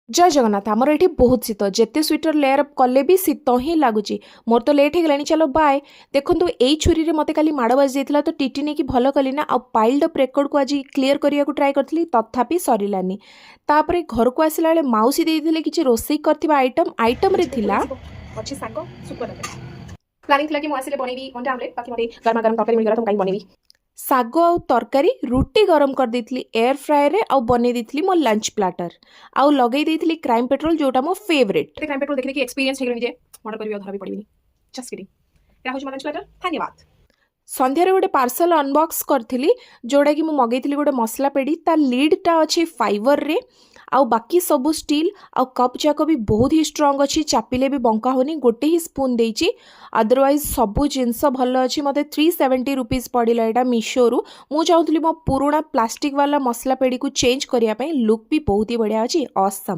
जय जगन्नाथ आमर ये बहुत शीत जिते स्वेटर लेयर अप कले भी शीत ही लगुच मोर तो लेट हो चलो बाय देखो यही छुरी रे मते खाली माड़ बाजी जाइए तो टीटी नहीं कि भल कली ना आ पाइल्ड अप रेकर्ड को आज क्लीयर करने को ट्राए करी तथापि सरलानी तापर घर को आसला बेले मौसी देते किसी रोसई कर आइटम आइटम रे थिला प्लानिंग थिला कि मु आसिले बनेबी अंडा आमलेट बाकी मते गरमा गरम तरकारी मिल गला तो काई बनेबी साग आउ तरकारी रुटी गरम कर देइथली एयर फ्रायर रे आउ बने देइथली मो लंच प्लाटर आउ लगेई देइथली क्राइम पेट्रोल जोटा मो फेवरेट क्राइम पेट्रोल देखले कि एक्सपीरियंस हेगले जे मर्डर करबी धरा भी पड़िबनी जस्ट किडिंग एटा होछ मो लंच प्लाटर धन्यवाद संध्यारे गोटे पार्सल अनबॉक्स करथिली जोड़ा कि मु मगेइथली गोटे मसला पेड़ी ता लीडटा अच्छी फाइबर रे आउ बाकी सबू स्टील आउ कप जाक भी बहुत ही स्ट्रंग अच्छी चापिले भी बंका होनी गोटे ही स्पून देइची अदरवाइज सबू जिनस भल अच्छी मते 370 रुपीज पड़िला एटा मीशो रु मु चाहूथली मो पुराना प्लास्टिक वाला मसला पेड़ी को चेंज करिया पई लुक भी बहुत ही बढ़िया अछि ऑसम।